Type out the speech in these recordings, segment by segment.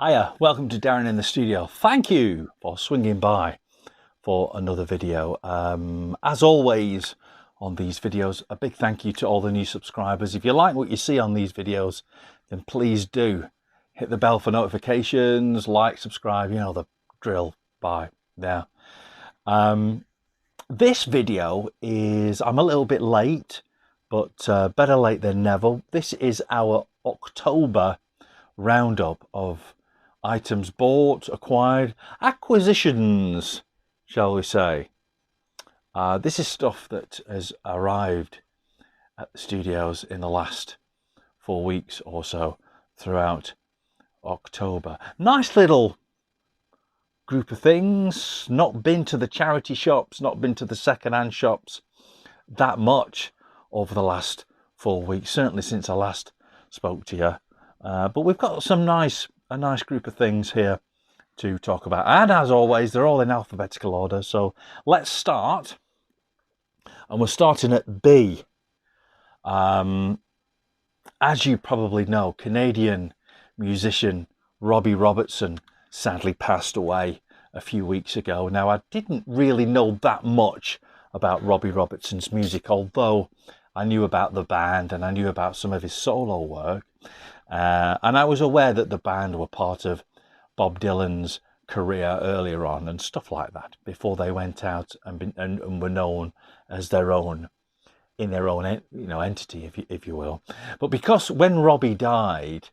Hiya, welcome to Darren in the Studio. Thank you for swinging by for another video. As always on these videos, a big thank you to all the new subscribers. If you like what you see on these videos, then please do hit the bell for notifications, like, subscribe, you know the drill by now. This video is, I'm a little bit late, but better late than never. This is our October roundup of items bought, acquired, acquisitions, shall we say. This is stuff that has arrived at the studios in the last 4 weeks or so throughout October. Nice little group of things. Not been to the charity shops, not been to the second-hand shops that much over the last 4 weeks, certainly since I last spoke to you. But we've got a nice group of things here to talk about. And as always, they're all in alphabetical order. So let's start. And we're starting at B. As you probably know, Canadian musician Robbie Robertson sadly passed away a few weeks ago. Now, I didn't really know that much about Robbie Robertson's music, although I knew about the band and I knew about some of his solo work. And I was aware that the band were part of Bob Dylan's career earlier on and stuff like that, before they went out and were known as their own, in their own entity, if you will. But because when Robbie died,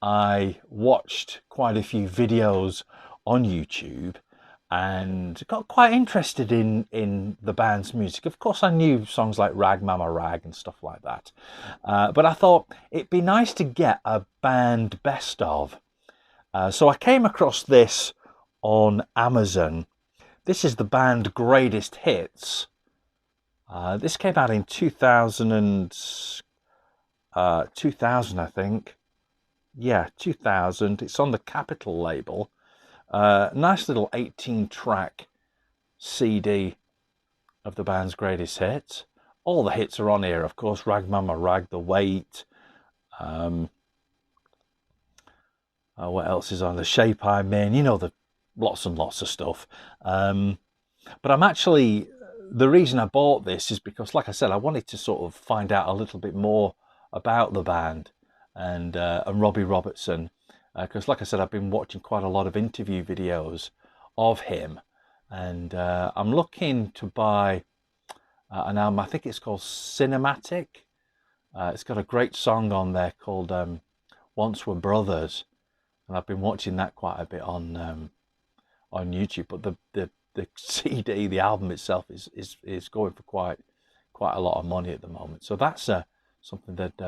I watched quite a few videos on YouTube and got quite interested in the band's music. Of course, I knew songs like Rag Mama Rag and stuff like that. But I thought it'd be nice to get a band best of. So I came across this on Amazon. This is the band Greatest Hits. This came out in 2000, I think. Yeah, 2000. It's on the Capitol label. Nice little 18-track CD of the band's greatest hits. All the hits are on here, of course. Rag Mama Rag, The Weight. What else is on? The Shape I'm In. You know, the lots and lots of stuff. But I'm actually, the reason I bought this is because, like I said, I wanted to sort of find out a little bit more about the band and Robbie Robertson. Because, like I said, I've been watching quite a lot of interview videos of him, and I'm looking to buy an album. I think it's called Cinematic. It's got a great song on there called "Once Were Brothers," and I've been watching that quite a bit on YouTube. But the CD, the album itself, is going for quite a lot of money at the moment. So that's something that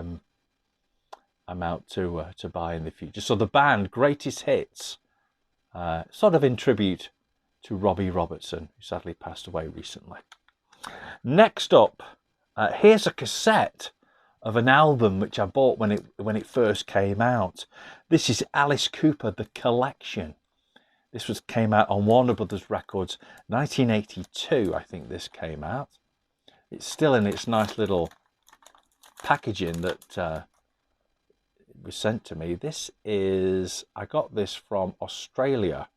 I'm out to buy in the future. So the band Greatest Hits, sort of in tribute to Robbie Robertson, who sadly passed away recently. Next up, here's a cassette of an album which I bought when it first came out. This is Alice Cooper, The Collection. This came out on Warner Brothers Records, 1982. I think this came out. It's still in its nice little packaging that was sent to me. This is, I got this from Australia,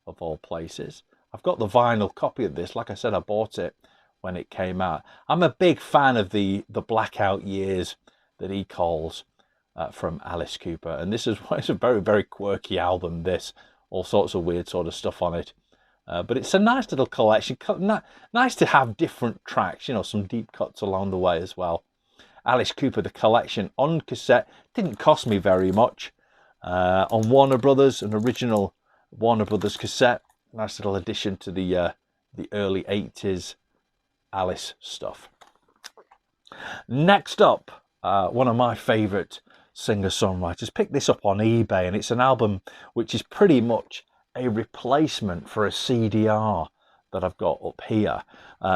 of all places. I've got the vinyl copy of this. Like I said, I bought it when it came out. I'm a big fan of the blackout years that he calls from Alice Cooper, and this is it's a very, very quirky album. This, all sorts of weird sort of stuff on it, but it's a nice little collection. Nice to have different tracks, you know, some deep cuts along the way as well. Alice Cooper, The Collection, on cassette. Didn't cost me very much. On Warner Brothers, an original Warner Brothers cassette. Nice little addition to the early 80s Alice stuff. Next up, one of my favourite singer-songwriters. Picked this up on eBay, and it's an album which is pretty much a replacement for a CDR that I've got up here.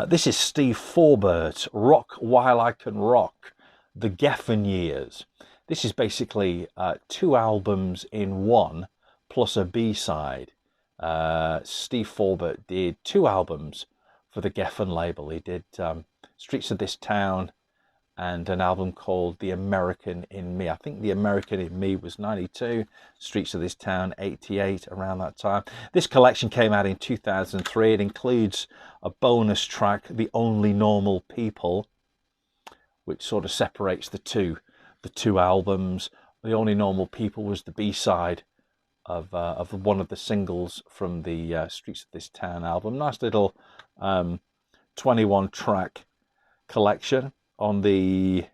This is Steve Forbert, Rock While I Can Rock, The Geffen Years. This is basically 2 albums in one, plus a B-side. Steve Forbert did 2 albums for the Geffen label. He did Streets of This Town and an album called The American in Me. I think The American in Me was 92, Streets of This Town 88, around that time. This collection came out in 2003. It includes a bonus track, The Only Normal People, which sort of separates the two albums. The Only Normal People was the B-side of one of the singles from the Streets of This Town album. Nice little 21 track collection on the,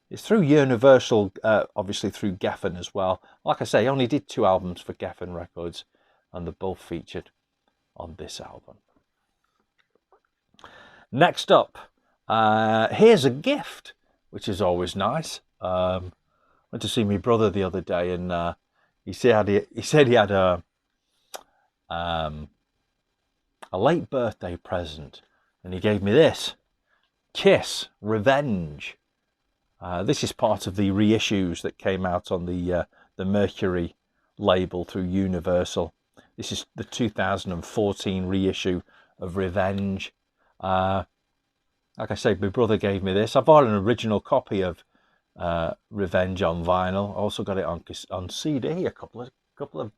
it's through Universal, obviously through Geffen as well. Like I say, he only did 2 albums for Geffen Records, and they're both featured on this album. Next up, here's a gift, which is always nice. Went to see my brother the other day, and he said he had a late birthday present, and he gave me this Kiss Revenge. This is part of the reissues that came out on the Mercury label through Universal. This is the 2014 reissue of Revenge. Like I said, my brother gave me this. I've got an original copy of Revenge on vinyl. I also got it on CD. A couple of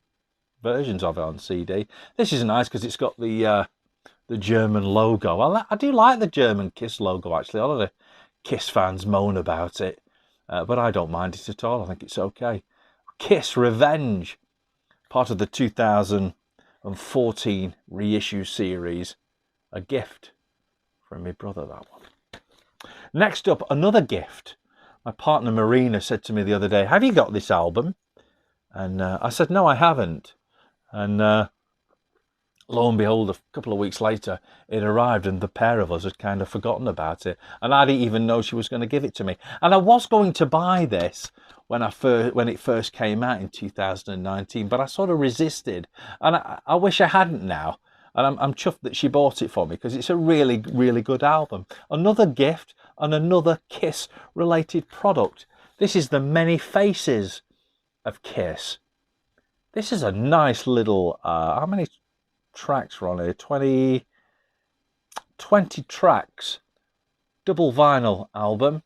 versions of it on CD. This is nice because it's got the German logo. I do like the German Kiss logo, actually. A lot of the Kiss fans moan about it, but I don't mind it at all. I think it's okay. Kiss Revenge, part of the 2014 reissue series. A gift from my brother, that one. Next up, another gift. My partner Marina said to me the other day, "Have you got this album?" And I said, "No, I haven't." And lo and behold, a couple of weeks later, it arrived, and the pair of us had kind of forgotten about it. And I didn't even know she was going to give it to me. And I was going to buy this when it first came out in 2019, but I sort of resisted. And I wish I hadn't now. And I'm chuffed that she bought it for me, because it's a really, really good album. Another gift and another Kiss-related product. This is the Many Faces of Kiss. This is a nice little, how many tracks are on here? 20 tracks. Double vinyl album.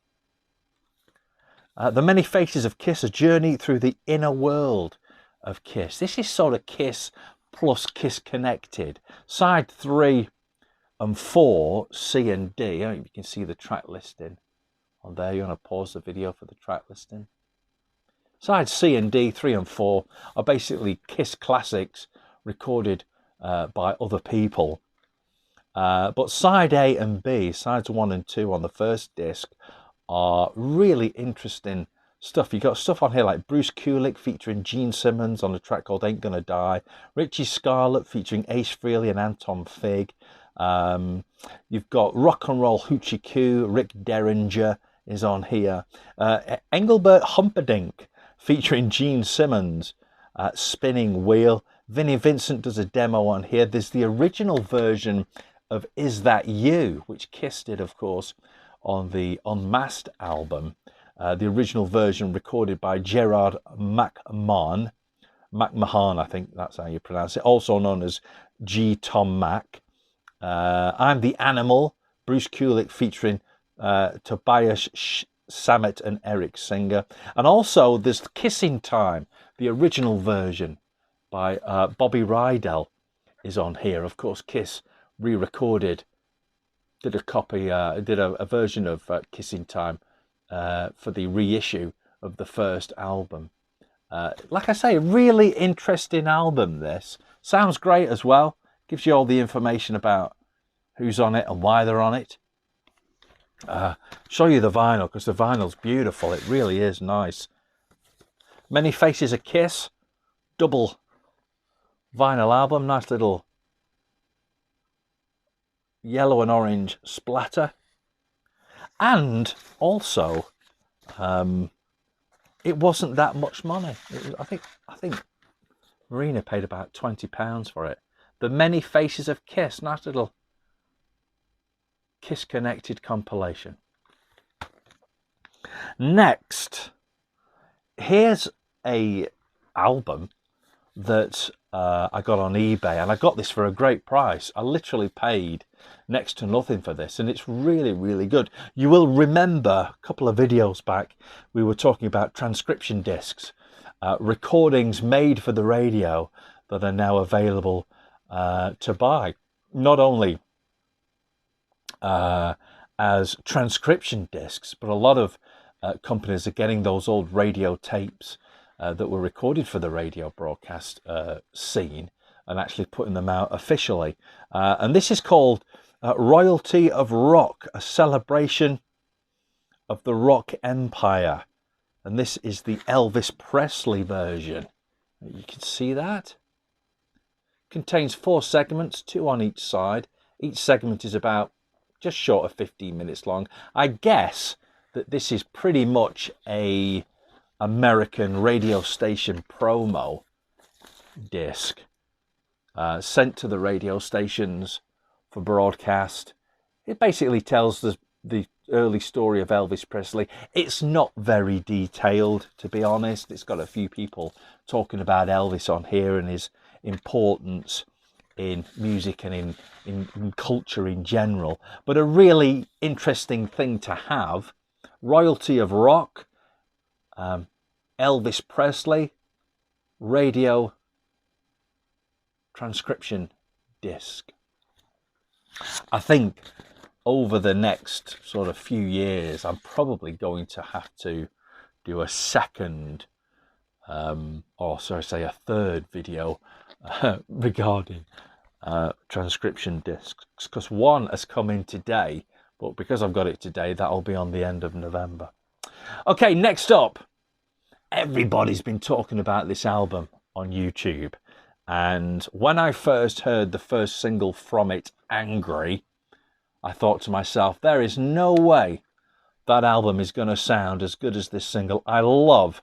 The Many Faces of Kiss, a journey through the inner world of Kiss. This is sort of Kiss plus Kiss Connected. Side 3 and 4, C and D. I don't know if you can see the track listing on there. You want to pause the video for the track listing. Sides C and D, 3 and 4, are basically Kiss classics recorded by other people. But side A and B, sides 1 and 2 on the first disc, are really interesting stuff. You got stuff on here like Bruce Kulick featuring Gene Simmons on a track called Ain't Gonna Die, Richie Scarlett featuring Ace Frehley and Anton Fig. You've got Rock and Roll Hoochie Coo, Rick Derringer is on here. Engelbert Humperdinck featuring Gene Simmons, Spinning Wheel. Vinnie Vincent does a demo on here. There's the original version of Is That You, which Kiss did, of course, on the Unmasked album. The original version recorded by Gerard McMahon, I think that's how you pronounce it, also known as G. Tom Mac. I'm the Animal, Bruce Kulick featuring Tobias Sammet and Eric Singer. And also there's Kissing Time, the original version by Bobby Rydell is on here. Of course, Kiss re-recorded, did a version of Kissing Time for the reissue of the first album. Like I say, really interesting album this. Sounds great as well. Gives you all the information about who's on it and why they're on it. Show you the vinyl, because the vinyl's beautiful. It really is nice. Many Faces of Kiss, double vinyl album. Nice little yellow and orange splatter. And also, it wasn't that much money. I think Marina paid about £20 for it. The Many Faces of Kiss, nice little Kiss Connected compilation. Next, here's a album that I got on eBay, and I got this for a great price. I literally paid next to nothing for this, and it's really, really good. You will remember a couple of videos back, we were talking about transcription discs, recordings made for the radio that are now available to buy. Not only as transcription discs, but a lot of companies are getting those old radio tapes that were recorded for the radio broadcast scene and actually putting them out officially. And this is called Royalty of Rock, a celebration of the rock empire. And this is the Elvis Presley version. You can see that. Contains 4 segments, 2 on each side. Each segment is about just short of 15 minutes long. I guess that this is pretty much a American radio station promo disc sent to the radio stations for broadcast. It basically tells the early story of Elvis Presley. It's not very detailed, to be honest. It's got a few people talking about Elvis on here and his importance in music and in culture in general, but a really interesting thing to have. Royalty of Rock, Elvis Presley, radio transcription disc. I think over the next sort of few years, I'm probably going to have to do a second, or sorry, say a third video regarding transcription discs, because one has come in today, but because I've got it today, that'll be on the end of November. Okay, next up, everybody's been talking about this album on YouTube, and when I first heard the first single from it, Angry, I thought to myself, there is no way that album is going to sound as good as this single. I love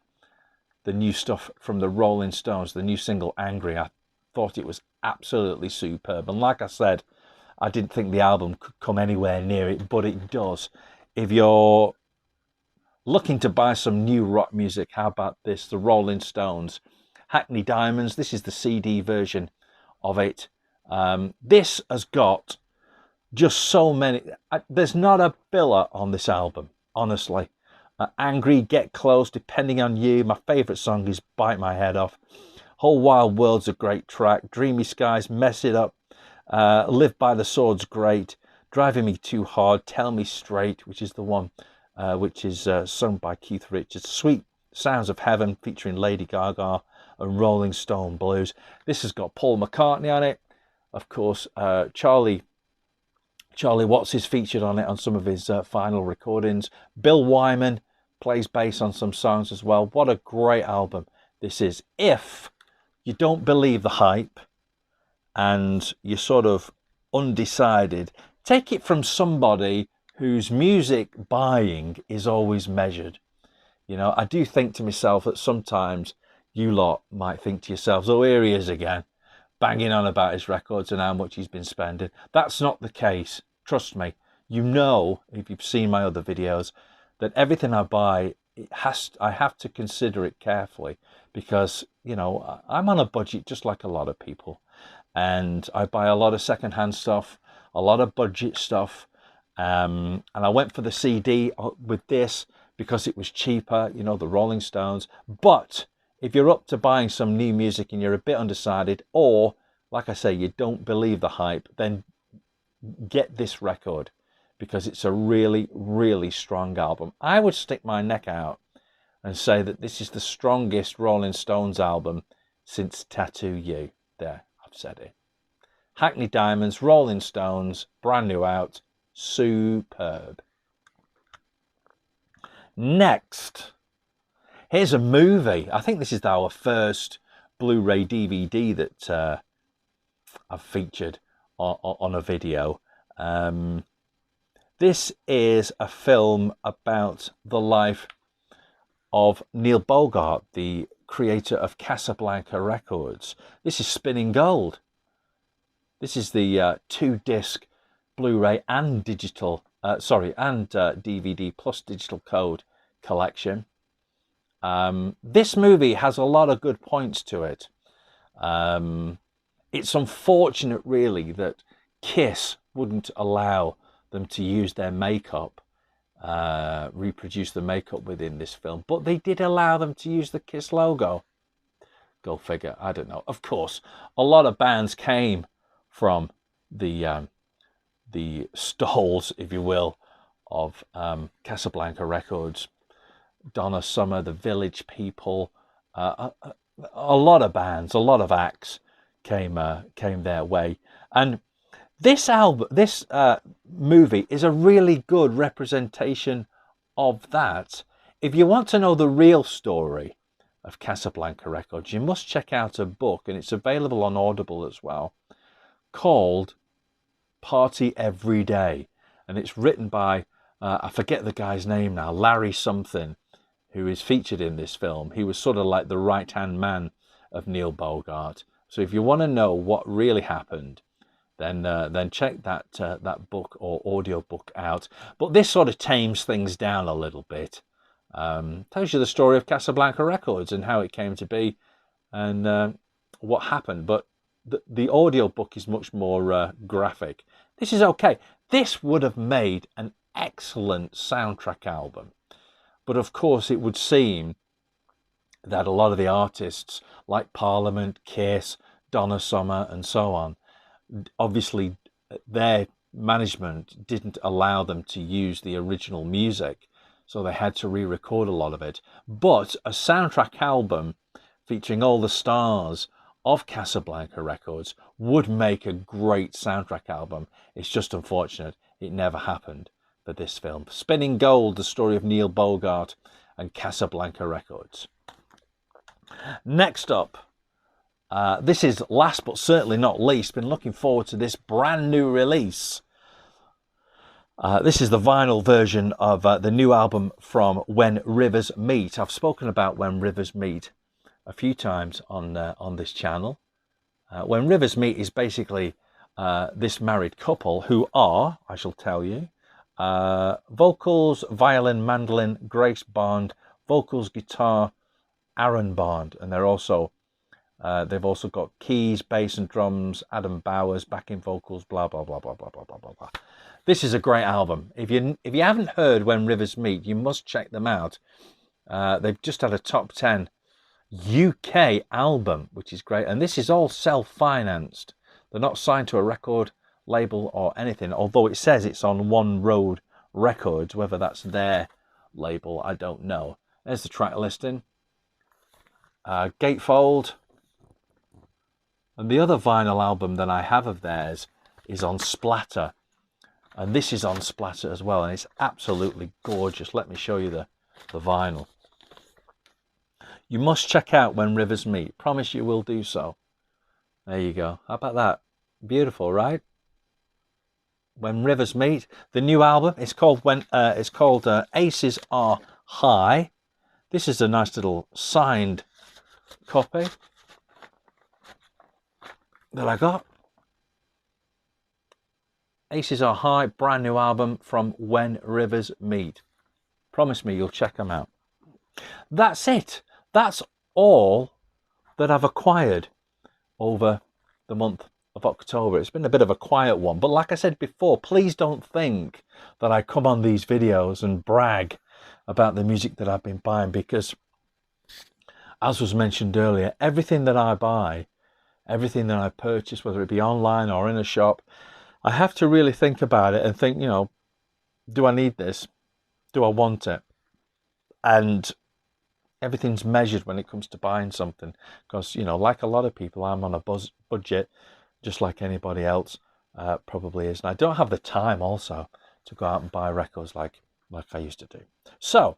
the new stuff from the Rolling Stones, the new single Angry. I thought it was absolutely superb, and like I said, I didn't think the album could come anywhere near it, but it does. If you're looking to buy some new rock music, how about this? The Rolling Stones, Hackney Diamonds. This is the CD version of it. This has got just so many. There's not a filler on this album, honestly. Angry, Get Close, Depending on You. My favourite song is Bite My Head Off. Whole Wild World's a great track. Dreamy Skies, Mess It Up. Live by the Sword's great. Driving Me Too Hard, Tell Me Straight, which is the one which is sung by Keith Richards. Sweet Sounds of Heaven, featuring Lady Gaga and Rolling Stone Blues. This has got Paul McCartney on it. Of course, Charlie Watts is featured on it on some of his final recordings. Bill Wyman plays bass on some songs as well. What a great album this is. If you don't believe the hype and you're sort of undecided, take it from somebody whose music buying is always measured. You know, I do think to myself that sometimes you lot might think to yourselves, oh, here he is again, banging on about his records and how much he's been spending. That's not the case. Trust me. You know, if you've seen my other videos, that everything I buy, I have to consider it carefully, because, you know, I'm on a budget just like a lot of people, and I buy a lot of secondhand stuff, a lot of budget stuff, and I went for the CD with this because it was cheaper, you know, the Rolling Stones. But if you're up to buying some new music and you're a bit undecided, or like I say, you don't believe the hype, then get this record, because it's a really, really strong album. I would stick my neck out and say that this is the strongest Rolling Stones album since Tattoo You. There, I've said it. Hackney Diamonds, Rolling Stones, brand new out, superb. Next, here's a movie. I think this is our first Blu-ray DVD that I've featured on a video. This is a film about the life of Neil Bogart, the creator of Casablanca Records. This is Spinning Gold. This is the 2-disc Blu-ray and digital, DVD plus digital code collection. This movie has a lot of good points to it. It's unfortunate, really, that Kiss wouldn't allow them to use their makeup, reproduce the makeup within this film, but they did allow them to use the Kiss logo. Go figure, I don't know. Of course, a lot of bands came from the stalls, if you will, of Casablanca Records. Donna Summer, the Village People, a lot of bands, a lot of acts came their way, and this movie is a really good representation of that. If you want to know the real story of Casablanca Records, you must check out a book, and it's available on Audible as well, called Party Every Day, and it's written by I forget the guy's name now, Larry something, who is featured in this film. He was sort of like the right-hand man of Neil Bogart. So if you want to know what really happened, then check that book or audio book out. But this sort of tames things down a little bit. Tells you the story of Casablanca Records and how it came to be, and what happened. But the audio book is much more graphic. This is okay. This would have made an excellent soundtrack album. But of course, it would seem that a lot of the artists like Parliament, Kiss, Donna Summer, and so on, obviously their management didn't allow them to use the original music, so they had to re-record a lot of it. But a soundtrack album featuring all the stars of Casablanca Records would make a great soundtrack album. It's just unfortunate it never happened for this film. Spinning Gold, the story of Neil Bogart and Casablanca Records. Next up, this is last but certainly not least, been looking forward to this brand new release. This is the vinyl version of the new album from When Rivers Meet. I've spoken about When Rivers Meet a few times on this channel. When Rivers Meet is basically this married couple who are, I shall tell you, vocals, violin, mandolin, Grace Bond, vocals, guitar, Aaron Bond, and they're also they've also got keys, bass and drums, Adam Bowers, backing vocals, blah blah blah blah blah blah blah blah blah. This is a great album. If you haven't heard When Rivers Meet, you must check them out. They've just had a top 10 UK album, which is great, and this is all self-financed. They're not signed to a record label or anything, although it says it's on One Road Records. Whether that's their label, I don't know. There's the track listing. Gatefold. And the other vinyl album that I have of theirs is on Splatter, and this is on Splatter as well, and it's absolutely gorgeous. Let me show you the vinyl. You must check out When Rivers Meet. Promise you will do so. There you go. How about that? Beautiful, right? When Rivers Meet. The new album is called Aces Are High. This is a nice little signed copy that I got. Aces Are High, brand new album from When Rivers Meet. Promise me you'll check them out. That's it. That's all that I've acquired over the month of October. It's been a bit of a quiet one, but like I said before, please don't think that I come on these videos and brag about the music that I've been buying, because as was mentioned earlier, everything that I buy, everything that I purchase, whether it be online or in a shop, I have to really think about it and think, you know, do I need this? Do I want it? And everything's measured when it comes to buying something, because, you know, like a lot of people, I'm on a budget, just like anybody else probably is. And I don't have the time also to go out and buy records like I used to do. So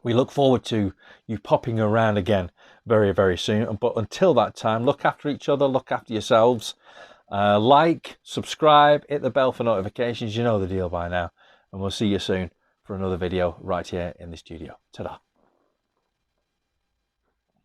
we look forward to you popping around again very, very soon. But until that time, look after each other, look after yourselves. Like, subscribe, hit the bell for notifications. You know the deal by now. And we'll see you soon for another video right here in the studio. Ta-da.